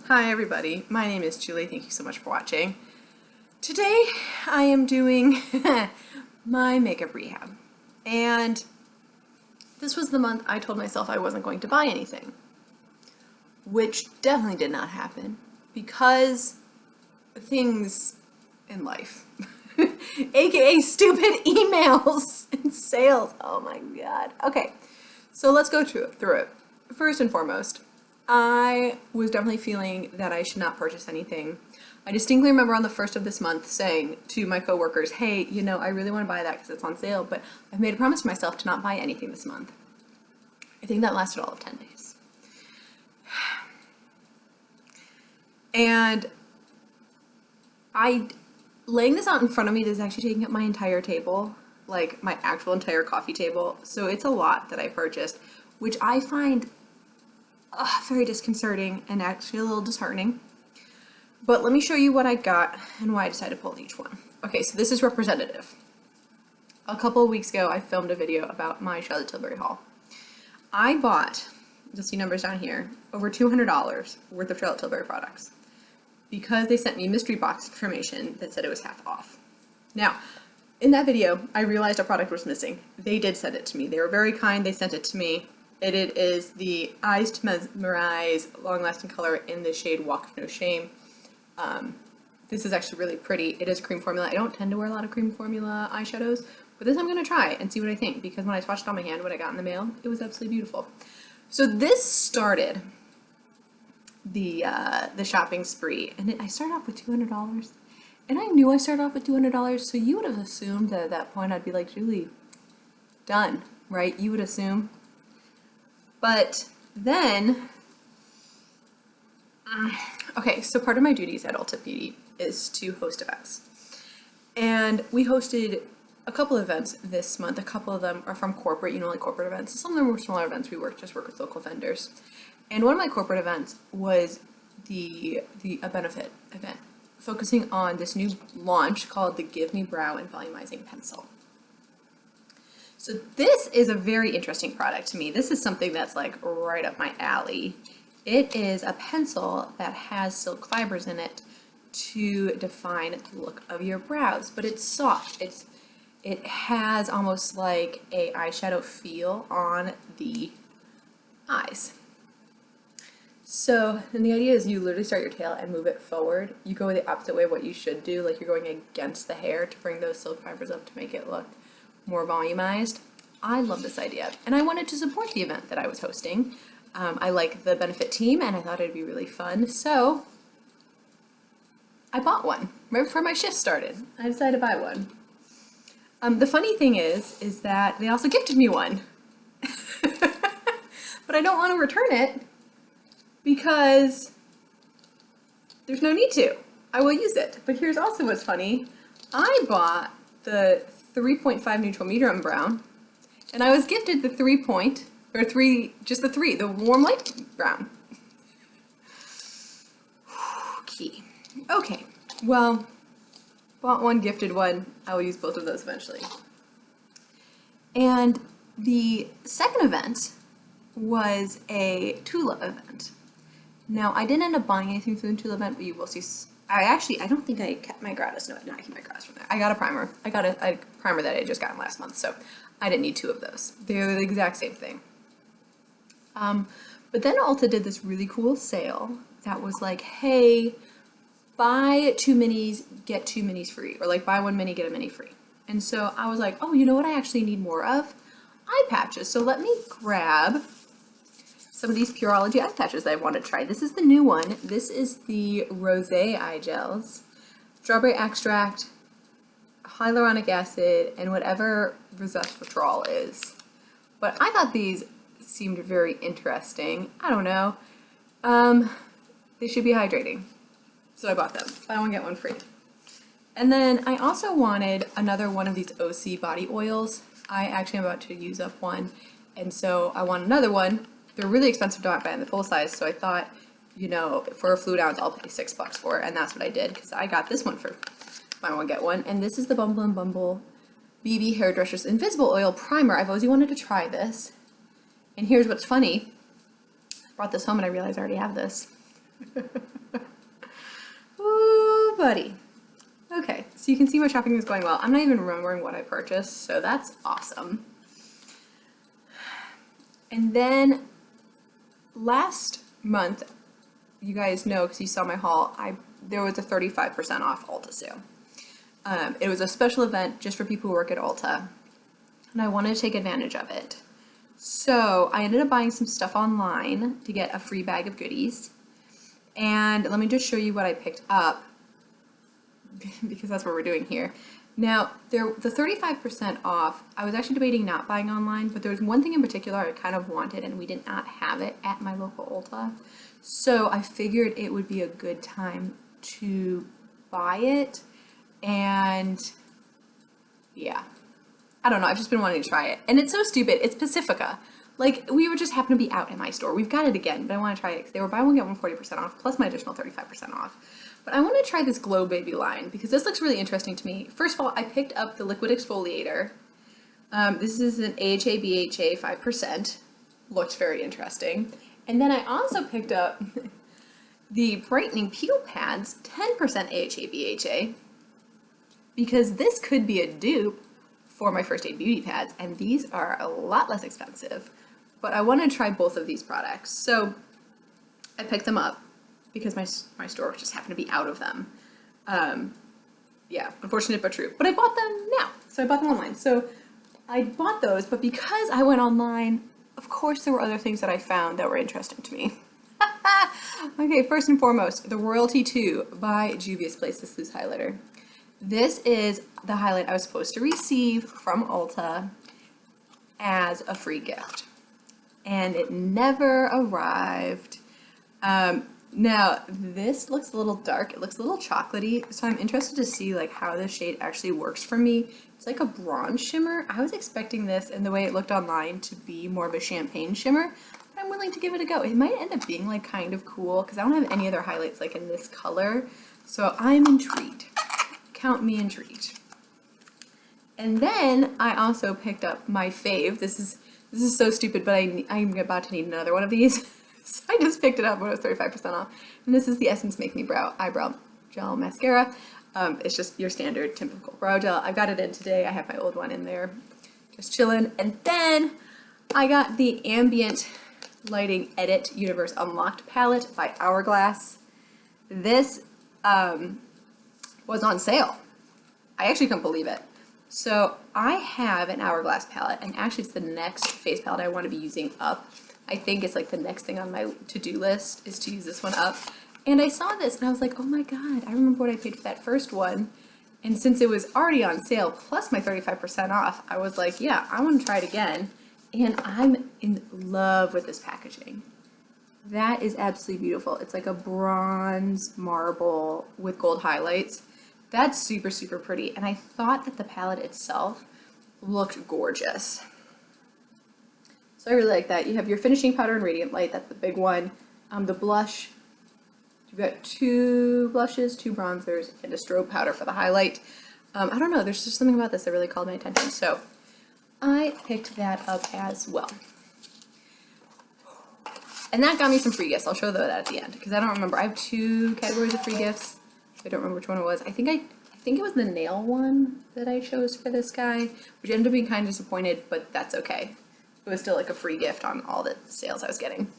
Hi everybody, my name is Julie. Thank you so much for watching. Today I am doing my makeup rehab, and this was the month I told myself I wasn't going to buy anything, which definitely did not happen because things in life, aka stupid emails and sales. Oh my god. Okay, so let's go through it. First and foremost, I was definitely feeling that I should not purchase anything. I distinctly remember on the first of this month saying to my coworkers, hey, I really want to buy that because it's on sale, but I've made a promise to myself to not buy anything this month. I think that lasted all of 10 days. And laying this out in front of me, this is actually taking up my entire table, like my actual entire coffee table. So it's a lot that I purchased, which I find very disconcerting and actually a little disheartening. But let me show you what I got and why I decided to pull each one. Okay, so this is representative. A couple of weeks ago, I filmed a video about my Charlotte Tilbury haul. I bought, you'll see numbers down here, over $200 worth of Charlotte Tilbury products because they sent me mystery box information that said it was half off. Now, in that video, I realized a product was missing. They did send it to me. They were very kind. They sent it to me. It is the Eyes to Mesmerize Long Lasting Color in the shade Walk of No Shame. This is actually really pretty. It is a cream formula. I don't tend to wear a lot of cream formula eyeshadows, but this I'm going to try and see what I think, because when I swatched it on my hand when I got in the mail, it was absolutely beautiful. So this started the shopping spree, and I started off with $200, and I knew I started off with $200, so you would have assumed that at that point I'd be like, Julie, done, right? You would assume. But then, okay, so part of my duties at Ulta Beauty is to host events. And we hosted a couple of events this month. A couple of them are from corporate, like corporate events. Some of them were smaller events. We just work with local vendors. And one of my corporate events was a benefit event focusing on this new launch called the Give Me Brow and Volumizing Pencil. So this is a very interesting product to me. This is something that's like right up my alley. It is a pencil that has silk fibers in it to define the look of your brows, but it's soft. It has almost like a eyeshadow feel on the eyes. So then the idea is you literally start your tail and move it forward. You go the opposite way of what you should do, like you're going against the hair to bring those silk fibers up to make it look more volumized. I love this idea, and I wanted to support the event that I was hosting. I like the benefit team, and I thought it'd be really fun, so I bought one right before my shift started. I decided to buy one. The funny thing is that they also gifted me one, but I don't want to return it because there's no need to. I will use it. But here's also what's funny. I bought the 3.5 neutral medium brown, and I was gifted the the warm light brown. Key. Okay, well, bought one, gifted one. I will use both of those eventually. And the second event was a tulip event. Now, I didn't end up buying anything through the tulip event, but you will see. I don't think I kept my gratis. No, I did not keep my gratis from there. I got a primer. I got a primer that I had just gotten last month, so I didn't need two of those. They're the exact same thing. But then Ulta did this really cool sale that was like, hey, buy 2 minis, get 2 minis free, or like buy 1 mini, get a mini free. And so I was like, oh, you know what I actually need more of? Eye patches. So let me grab some of these Pureology eye patches that I want to try. This is the new one. This is the Rosé eye gels, strawberry extract, hyaluronic acid, and whatever resveratrol is. But I thought these seemed very interesting. I don't know. They should be hydrating. So I bought them. Buy one, get one free. And then I also wanted another one of these OC body oils. I actually am about to use up one, and so I want another one. They're really expensive to buy in the full size, so I thought, for a fluid ounce, I'll pay $6 for it, and that's what I did, because I got this one for buy one, get one, and this is the Bumble and Bumble BB Hairdresser's Invisible Oil Primer. I've always wanted to try this, and here's what's funny. I brought this home and I realized I already have this. buddy. Okay, so you can see my shopping is going well. I'm not even remembering what I purchased, so that's awesome. And then last month, you guys know because you saw my haul, there was a 35% off Ulta sale. It was a special event just for people who work at Ulta, and I wanted to take advantage of it. So I ended up buying some stuff online to get a free bag of goodies. And let me just show you what I picked up because that's what we're doing here. Now, the 35% off, I was actually debating not buying online, but there was one thing in particular I kind of wanted, and we did not have it at my local Ulta. So I figured it would be a good time to buy it, and yeah. I don't know, I've just been wanting to try it. And it's so stupid, it's Pacifica. Like, we were just happened to be out in my store. We've got it again, but I want to try it because they were buy one, get one 40% off, plus my additional 35% off. But I want to try this Glow Baby line because this looks really interesting to me. First of all, I picked up the liquid exfoliator. This is an AHA BHA 5%. Looks very interesting. And then I also picked up the brightening peel pads, 10% AHA BHA, because this could be a dupe for my First Aid Beauty pads, and these are a lot less expensive. But I want to try both of these products. So I picked them up because my store just happened to be out of them. Yeah, unfortunate but true. But I bought them now, so I bought them online. So I bought those, but because I went online, of course there were other things that I found that were interesting to me. Okay, first and foremost, the Royalty 2 by Juvia's Place, this loose highlighter. This is the highlight I was supposed to receive from Ulta as a free gift, and it never arrived. Now this looks a little dark, it looks a little chocolatey, so I'm interested to see like how this shade actually works for me. It's like a bronze shimmer. I was expecting this, and the way it looked online, to be more of a champagne shimmer, but I'm willing to give it a go. It might end up being like kind of cool because I don't have any other highlights like in this color, so I'm intrigued. Count me intrigued. And then I also picked up my fave. This is so stupid, but I'm about to need another one of these. So I just picked it up when it was 35% off. And this is the Essence Make Me Eyebrow Gel Mascara. It's just your standard typical brow gel. I got it in today. I have my old one in there, just chilling. And then I got the Ambient Lighting Edit Universe Unlocked palette by Hourglass. This was on sale. I actually couldn't believe it. So I have an Hourglass palette, and actually it's the next face palette I want to be using up. I think it's like the next thing on my to-do list is to use this one up. And I saw this and I was like, oh my god, I remember what I paid for that first one. And since it was already on sale plus my 35% off, I was like, yeah, I want to try it again. And I'm in love with this packaging. That is absolutely beautiful. It's like a bronze marble with gold highlights. That's super, super pretty. And I thought that the palette itself looked gorgeous. So I really like that. You have your finishing powder and radiant light. That's the big one. The blush. You've got 2 blushes, 2 bronzers, and a strobe powder for the highlight. I don't know. There's just something about this that really called my attention. So I picked that up as well. And that got me some free gifts. I'll show that at the end because I don't remember. I have 2 categories of free gifts. I don't remember which one it was. I think it was the nail one that I chose for this guy, which ended up being kind of disappointed, but that's okay. It was still like a free gift on all the sales I was getting.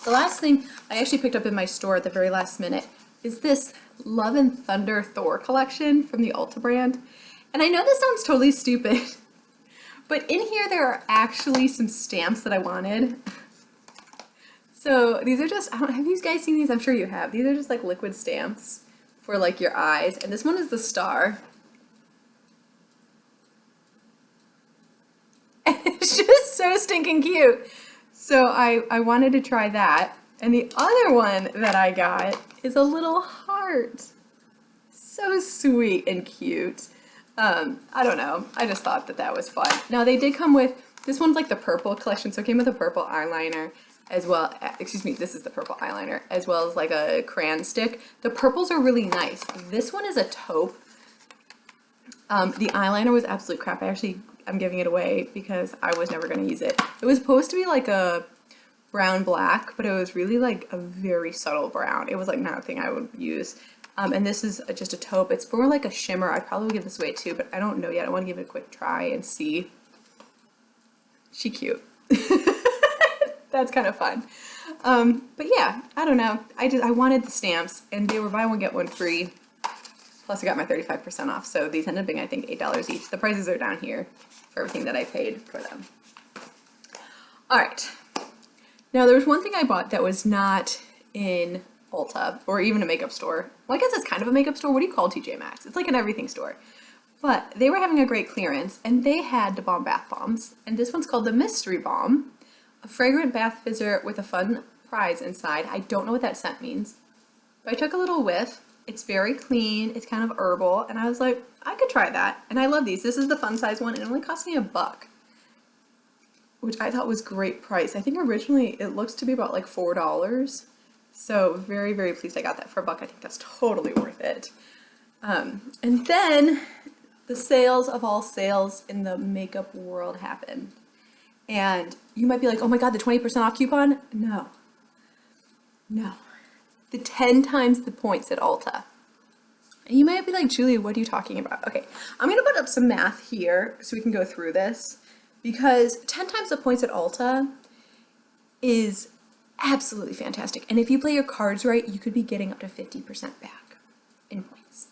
The last thing I actually picked up in my store at the very last minute is this Love and Thunder Thor collection from the Ulta brand. And I know this sounds totally stupid, but in here there are actually some stamps that I wanted. So these are just, have you guys seen these? I'm sure you have. These are just like liquid stamps for like your eyes. And this one is the star. And it's just so stinking cute. So I wanted to try that. And the other one that I got is a little heart. So sweet and cute. I don't know. I just thought that that was fun. Now they did come with, this one's like the purple collection. So it came with a purple eyeliner as well. Excuse me, this is the purple eyeliner as well as like a crayon stick. The purples are really nice. This one is a taupe. The eyeliner was absolute crap. I'm giving it away because I was never going to use it. It was supposed to be like a brown black, but it was really like a very subtle brown. It was like not a thing I would use. And this is just a taupe. It's more like a shimmer. I'd probably give this away too, but I don't know yet. I want to give it a quick try and see. She cute. That's kind of fun. But yeah, I don't know. I wanted the stamps, and they were buy one get one free. Plus I got my 35% off. So these ended up being, I think, $8 each. The prices are down here for everything that I paid for them. All right. Now there was one thing I bought that was not in Ulta or even a makeup store. Well, I guess it's kind of a makeup store. What do you call TJ Maxx? It's like an everything store. But they were having a great clearance, and they had the Balm Bath Bombs. And this one's called the Mystery Balm, a fragrant bath fizzer with a fun prize inside. I don't know what that scent means, but I took a little whiff. It's very clean. It's kind of herbal, and I was like, I could try that. And I love these. This is the fun size one, and it only cost me $1, which I thought was great price. I think originally it looks to be about like $4. So very, very pleased I got that for $1. I think that's totally worth it. And then the sales of all sales in the makeup world happened. And you might be like, oh my God, the 20% off coupon? No. No. The 10 times the points at Ulta. And you might be like, Julie, what are you talking about? Okay, I'm going to put up some math here so we can go through this, because 10 times the points at Ulta is absolutely fantastic. And if you play your cards right, you could be getting up to 50% back in points,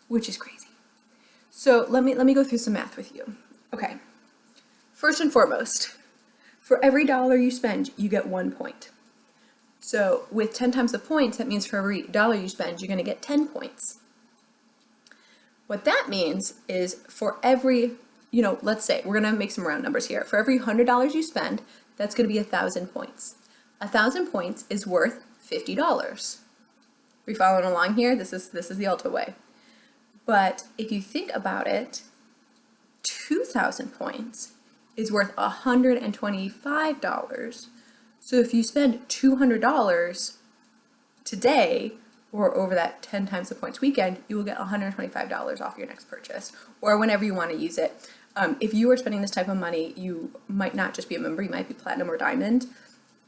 which is crazy. So let me go through some math with you. Okay, first and foremost, for every dollar you spend, you get 1 point. So with 10 times the points, that means for every dollar you spend, you're going to get 10 points. What that means is for every, let's say, we're going to make some round numbers here. For every $100 you spend, that's going to be 1,000 points. 1,000 points is worth $50. We following along here? This is the Ulta way. But if you think about it, 2,000 points is worth $125. So if you spend $200 today, or over that 10 times the points weekend, you will get $125 off your next purchase, or whenever you want to use it. If you are spending this type of money, you might not just be a member, you might be platinum or diamond,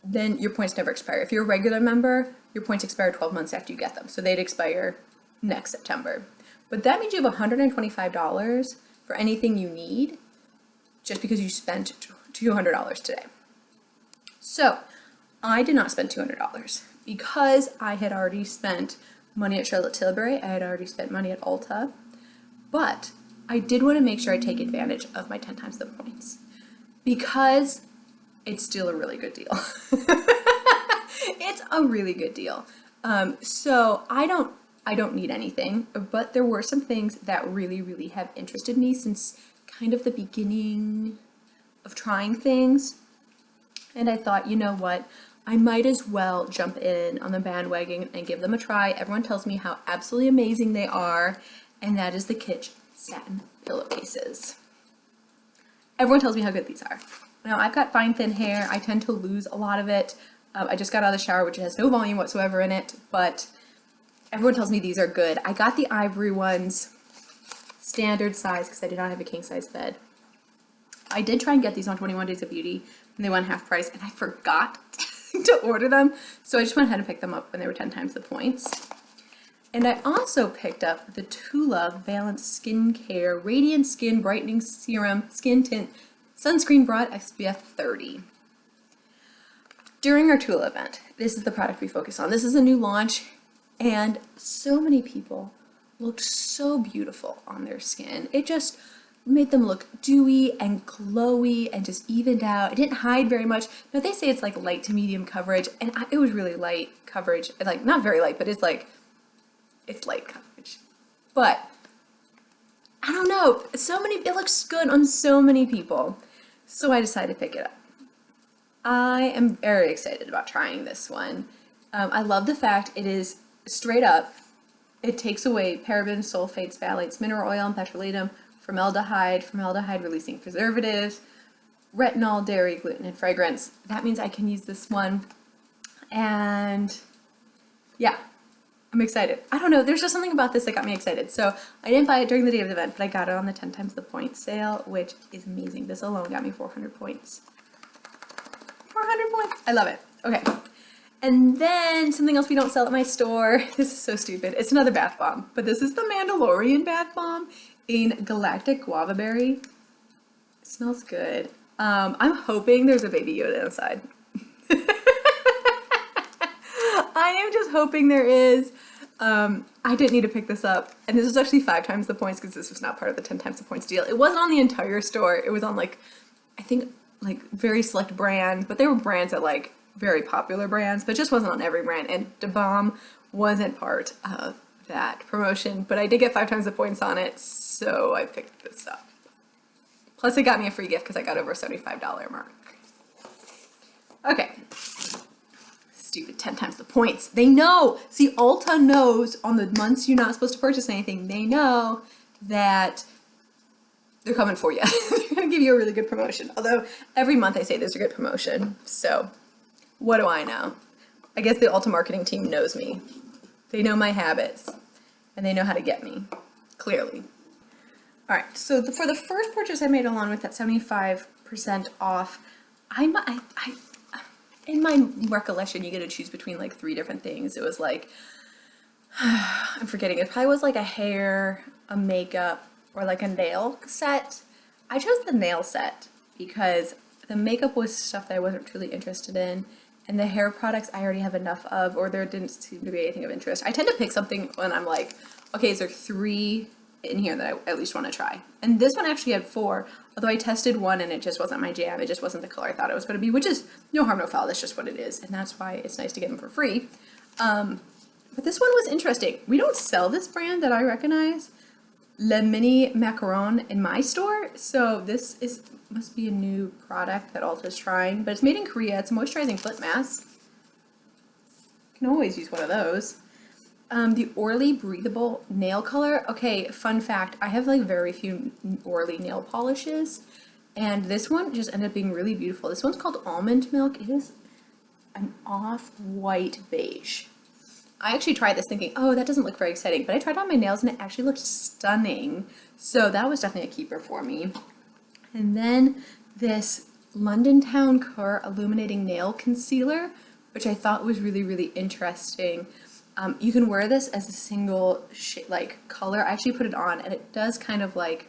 then your points never expire. If you're a regular member, your points expire 12 months after you get them, so they'd expire next September. But that means you have $125 for anything you need, just because you spent $200 today. So I did not spend $200 because I had already spent money at Charlotte Tilbury. I had already spent money at Ulta, but I did want to make sure I take advantage of my 10 times the points because it's still a really good deal. It's a really good deal. So I don't need anything, but there were some things that really, really have interested me since kind of the beginning of trying things. And I thought, you know what, I might as well jump in on the bandwagon and give them a try. Everyone tells me how absolutely amazing they are, and that is the Kitsch satin pillowcases. Everyone tells me how good these are. Now, I've got fine, thin hair. I tend to lose a lot of it. I just got out of the shower, which has no volume whatsoever in it, but everyone tells me these are good. I got the ivory ones, standard size, because I did not have a king size bed. I did try and get these on 21 Days of Beauty, and they went half price, and I forgot to order them, so I just went ahead and picked them up when they were 10 times the points. And I also picked up the Tula Valence Skincare Radiant Skin Brightening Serum Skin Tint Sunscreen Broad SPF 30. During our Tula event, this is the product we focus on. This is a new launch, and so many people looked so beautiful on their skin. It just made them look dewy and glowy and just evened out. It didn't hide very much. Now they say it's like light to medium coverage, and it was really light coverage. Like not very light, but it's light coverage. But I don't know. It looks good on so many people. So I decided to pick it up. I am very excited about trying this one. I love the fact it is straight up. It takes away parabens, sulfates, phthalates, mineral oil, and petrolatum, formaldehyde releasing preservatives, retinol, dairy, gluten, and fragrance. That means I can use this one. And yeah, I'm excited. I don't know, there's just something about this that got me excited. So I didn't buy it during the day of the event, but I got it on the 10 times the points sale, which is amazing. This alone got me 400 points. 400 points. I love it. Okay. And then something else we don't sell at my store. This is so stupid. It's another bath bomb, but this is the Mandalorian bath bomb in Galactic Guava Berry. It smells good. I'm hoping there's a Baby Yoda inside. I am just hoping there is. I didn't need to pick this up. And this was actually 5 times the points because this was not part of the 10 times the points deal. It wasn't on the entire store. It was on like, I think like very select brands, but they were brands that like very popular brands, but it just wasn't on every brand. And Da Bomb wasn't part of that promotion, but I did get 5 times the points on it. So I picked this up. Plus it got me a free gift because I got over a $75 mark. Okay. Stupid 10 times the points. They know. See, Ulta knows on the months you're not supposed to purchase anything, they know that they're coming for you. They're going to give you a really good promotion. Although every month I say there's a good promotion. So what do I know? I guess the Ulta marketing team knows me. They know my habits and they know how to get me, clearly. All right, so for the first purchase I made along with that 75% off, in my recollection, you get to choose between like 3 different things. It was like, I'm forgetting, it probably was like a hair, a makeup, or like a nail set. I chose the nail set because the makeup was stuff that I wasn't truly interested in, and the hair products I already have enough of, or there didn't seem to be anything of interest. I tend to pick something when I'm like, okay, is there 3 in here that I at least want to try? And this one actually had 4, although I tested one and it just wasn't my jam. It just wasn't the color I thought it was going to be, which is no harm, no foul. That's just what it is. And that's why it's nice to get them for free. But this one was interesting. We don't sell this brand that I recognize, Le Mini Macaron, in my store. So this must be a new product that Ulta's trying, but it's made in Korea. It's a moisturizing foot mask. You can always use one of those. The Orly Breathable Nail Color. Okay, fun fact, I have like very few Orly nail polishes, and this one just ended up being really beautiful. This one's called Almond Milk. It is an off-white beige. I actually tried this thinking, oh, that doesn't look very exciting, but I tried it on my nails and it actually looked stunning. So that was definitely a keeper for me. And then this London Town Core Illuminating Nail Concealer, which I thought was really, really interesting. You can wear this as a single like color. I actually put it on and it does kind of like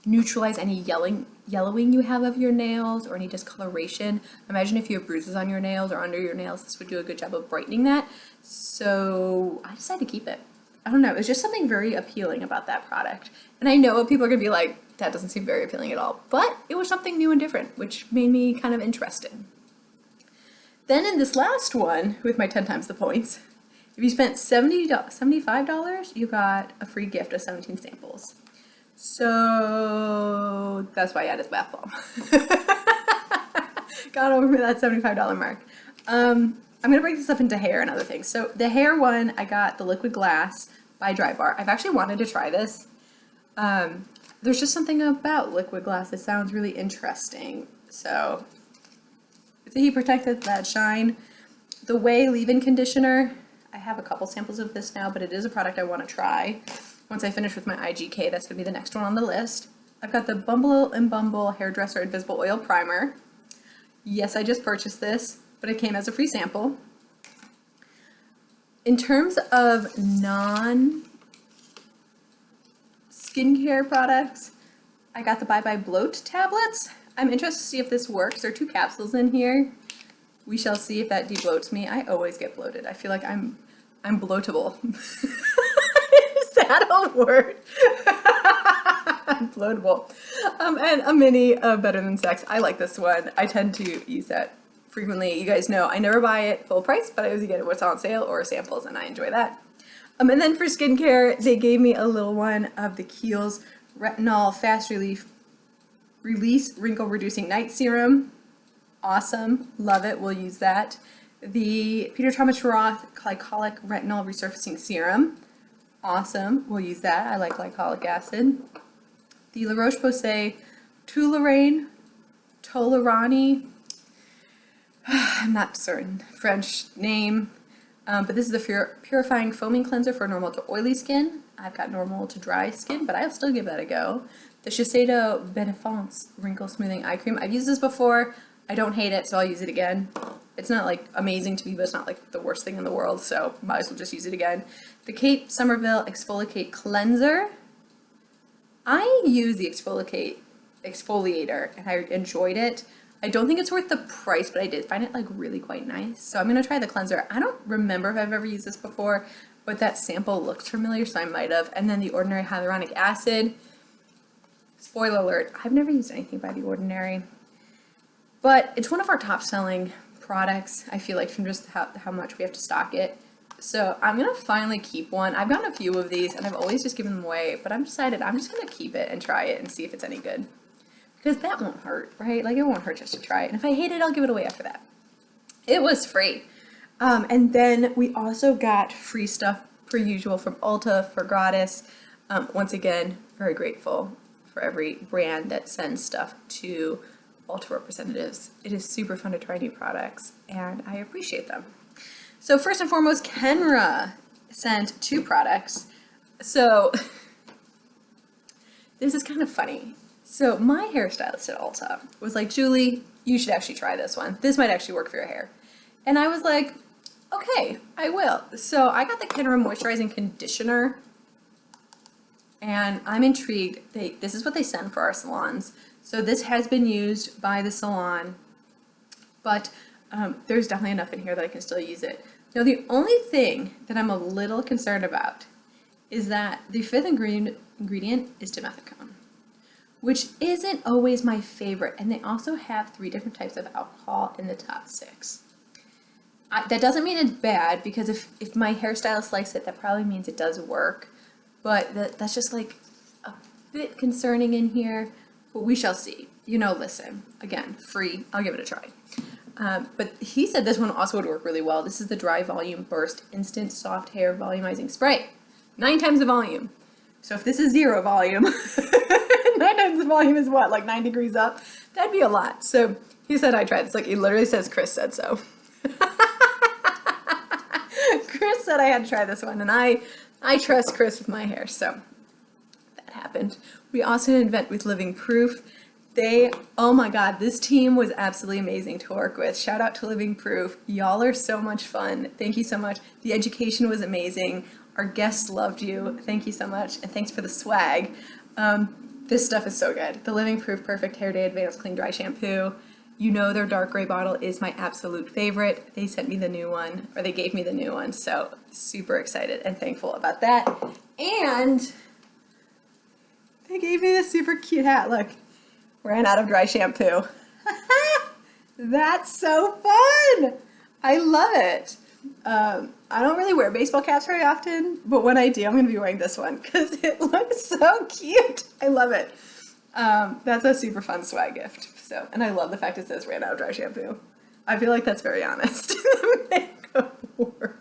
neutralize any yellowing you have of your nails or any discoloration. Imagine if you have bruises on your nails or under your nails, this would do a good job of brightening that. So I decided to keep it. I don't know, it was just something very appealing about that product. And I know people are gonna be like, that doesn't seem very appealing at all, but it was something new and different, which made me kind of interested. Then in this last one, with my 10 times the points, if you spent $75, you got a free gift of 17 samples. So that's why I had this bath bomb. Got over that $75 mark. I'm gonna break this up into hair and other things. So the hair one, I got the Liquid Glass by Dry Bar. I've actually wanted to try this. There's just something about Liquid Glass that sounds really interesting. So it's a heat protectant that shine. The Way Leave-In Conditioner. I have a couple samples of this now, but it is a product I want to try. Once I finish with my IGK, that's going to be the next one on the list. I've got the Bumble and Bumble Hairdresser Invisible Oil Primer. Yes, I just purchased this, but it came as a free sample. In terms of non-skincare products, I got the Bye Bye Bloat tablets. I'm interested to see if this works. There are 2 capsules in here. We shall see if that debloats me. I always get bloated. I feel like I'm bloatable. Is that a word? I'm bloatable. And a mini of Better Than Sex. I like this one. I tend to use that frequently. You guys know I never buy it full price, but I always get it what's on sale or samples, and I enjoy that. And then for skincare, they gave me a little one of the Kiehl's Retinol Fast Release Wrinkle Reducing Night Serum. Awesome, love it, we'll use that. The Peter Thomas Roth Glycolic Retinol Resurfacing Serum. Awesome, we'll use that. I like glycolic acid. The La Roche-Posay Toléranie. I'm not certain French name, but this is the purifying foaming cleanser for normal to oily skin. I've got normal to dry skin, but I'll still give that a go. The Shiseido Benefance Wrinkle Smoothing Eye Cream. I've used this before. I don't hate it, so I'll use it again. It's not like amazing to me, but it's not like the worst thing in the world, so might as well just use it again. The Kate Somerville Exfoliate Cleanser. I use the exfoliator and I enjoyed it. I don't think it's worth the price, but I did find it like really quite nice. So I'm gonna try the cleanser. I don't remember if I've ever used this before, but that sample looks familiar, so I might have. And then the Ordinary Hyaluronic Acid. Spoiler alert, I've never used anything by The Ordinary, but it's one of our top selling products, I feel like, from just how much we have to stock it. So I'm gonna finally keep one. I've gotten a few of these and I've always just given them away, but I'm decided I'm just gonna keep it and try it and see if it's any good. Because that won't hurt, right? Like, it won't hurt just to try it. And if I hate it, I'll give it away after that. It was free. And then we also got free stuff per usual from Ulta for gratis. Once again, very grateful for every brand that sends stuff to Ulta representatives. It is super fun to try new products, and I appreciate them. So first and foremost, Kenra sent 2 products. So this is kind of funny. So my hairstylist at Ulta was like, Julie, you should actually try this one. This might actually work for your hair. And I was like, okay, I will. So I got the Kenra Moisturizing Conditioner, and I'm intrigued. This is what they send for our salons. So this has been used by the salon, but there's definitely enough in here that I can still use it. Now, the only thing that I'm a little concerned about is that the 5th ingredient is dimethicone, which isn't always my favorite. And they also have 3 different types of alcohol in the top 6. That doesn't mean it's bad, because if my hairstylist likes it, that probably means it does work. But that's just like a bit concerning in here, but we shall see. You know, listen, again, free, I'll give it a try. But he said this one also would work really well. This is the Dry Volume Burst Instant Soft Hair Volumizing Spray. 9 times the volume. So if this is 0 volume, 9 times the volume is what, like 9 degrees up? That'd be a lot. So he said I tried this. Like, he literally says Chris said so. Chris said I had to try this one, and I trust Chris with my hair, so that happened. We also had an event with Living Proof. Oh my God, this team was absolutely amazing to work with. Shout out to Living Proof. Y'all are so much fun. Thank you so much. The education was amazing. Our guests loved you. Thank you so much. And thanks for the swag. This stuff is so good. The Living Proof Perfect Hair Day Advanced Clean Dry Shampoo. You know their dark gray bottle is my absolute favorite. They sent me the new one, or they gave me the new one. So super excited and thankful about that. And they gave me this super cute hat. Look. Ran out of dry shampoo. That's so fun. I love it. I don't really wear baseball caps very often, but when I do, I'm going to be wearing this one because it looks so cute. I love it. That's a super fun swag gift. So, and I love the fact it says ran out of dry shampoo. I feel like that's very honest in the makeup world.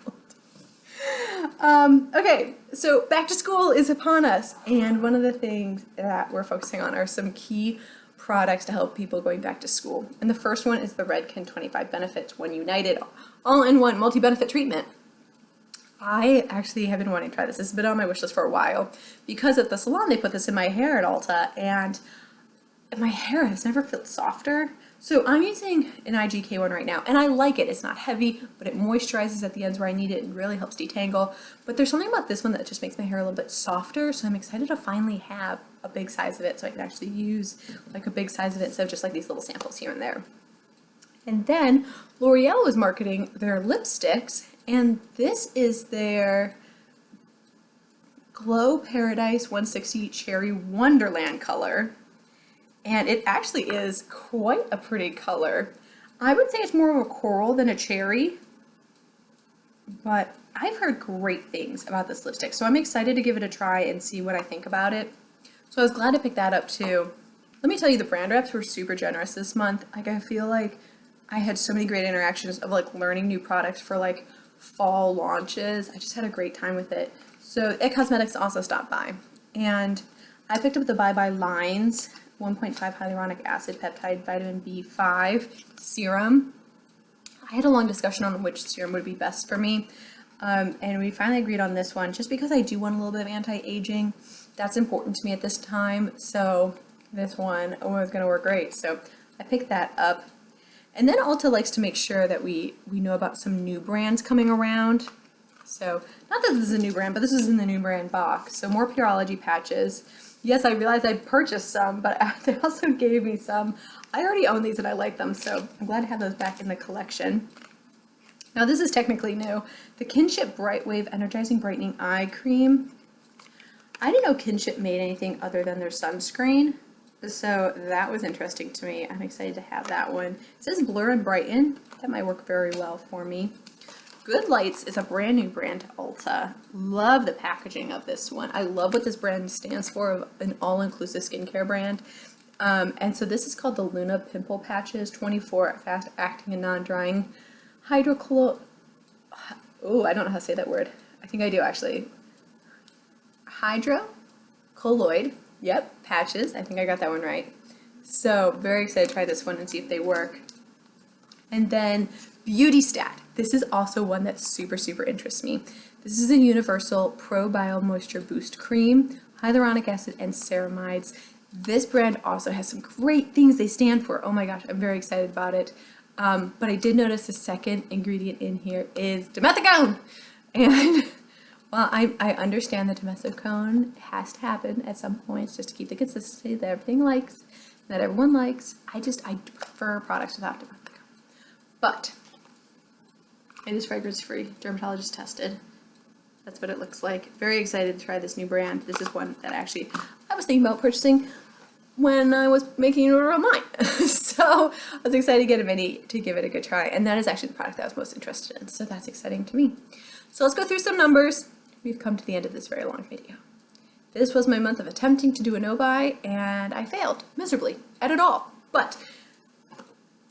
Okay, so back to school is upon us, and one of the things that we're focusing on are some key products to help people going back to school. And the first one is the Redken 25 Benefits When United All-in-One Multi-Benefit Treatment. I actually have been wanting to try this. This has been on my wish list for a while because at the salon they put this in my hair at Ulta, and my hair has never felt softer. So I'm using an IGK one right now, and I like it. It's not heavy, but it moisturizes at the ends where I need it and really helps detangle. But there's something about this one that just makes my hair a little bit softer, so I'm excited to finally have a big size of it so I can actually use like a big size of it instead of just like these little samples here and there. And then L'Oreal was marketing their lipsticks, and this is their Glow Paradise 160 Cherry Wonderland color. And it actually is quite a pretty color. I would say it's more of a coral than a cherry, but I've heard great things about this lipstick, so I'm excited to give it a try and see what I think about it. So I was glad to pick that up too. Let me tell you, the brand reps were super generous this month. Like, I feel like I had so many great interactions of like learning new products for like fall launches. I just had a great time with it. So It Cosmetics also stopped by, and I picked up the Bye Bye Lines 1.5 hyaluronic acid peptide vitamin B5 serum. I had a long discussion on which serum would be best for me, and we finally agreed on this one just because I do want a little bit of anti-aging. That's important to me at this time, so this one was going to work great. So I picked that up. And then Ulta likes to make sure that we know about some new brands coming around. So, not that this is a new brand, but this is in the new brand box. So more Pureology patches. Yes, I realized I purchased some, but they also gave me some. I already own these and I like them, so I'm glad to have those back in the collection. Now this is technically new. The Kinship Bright Wave Energizing Brightening Eye Cream. I didn't know Kinship made anything other than their sunscreen, so that was interesting to me. I'm excited to have that one. It says Blur and Brighten. That might work very well for me. Good Lights is a brand new brand to Ulta. Love the packaging of this one. I love what this brand stands for, an all-inclusive skincare brand. And so this is called the Luna Pimple Patches 24 fast-acting and non-drying hydrocolloid. Oh, I don't know how to say that word. I think I do actually. Hydrocolloid. Yep, patches. I think I got that one right. So very excited to try this one and see if they work. And then Beauty Stat. This is also one that super interests me. This is a Universal Pro Bio Moisture Boost Cream, hyaluronic acid, and ceramides. This brand also has some great things they stand for. Oh my gosh, I'm very excited about it. But I did notice the second ingredient in here is dimethicone. And while I understand that dimethicone has to happen at some point just to keep the consistency that everything likes, that everyone likes, I prefer products without dimethicone. But it is fragrance free, dermatologist tested. That's what it looks like. Very excited to try this new brand. This is one that actually I was thinking about purchasing when I was making an order online. So I was excited to get a mini to give it a good try. And that is actually the product that I was most interested in. So that's exciting to me. So let's go through some numbers. We've come to the end of this very long video. This was my month of attempting to do a no-buy, and I failed miserably at it all. But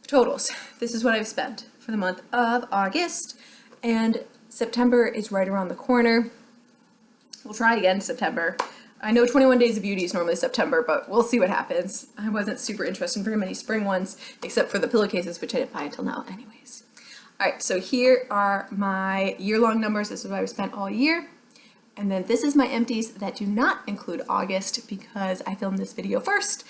totals, this is what I've spent for the month of August, and September is right around the corner. We'll try again in September. I know 21 Days of Beauty is normally September, but we'll see what happens. I wasn't super interested in very many spring ones, except for the pillowcases, which I didn't buy until now anyways. All right, so here are my year-long numbers. This is what I've spent all year. And then this is my empties that do not include August because I filmed this video first.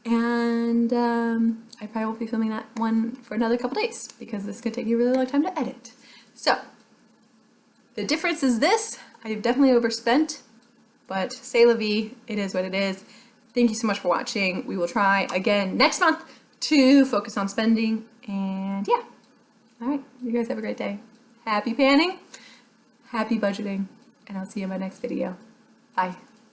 And I probably won't be filming that one for another couple days because this could take me a really long time to edit. So the difference is this. I've definitely overspent, but c'est la vie, it is what it is. Thank you so much for watching. We will try again next month to focus on spending. And yeah, all right, you guys have a great day. Happy panning, happy budgeting, and I'll see you in my next video. Bye.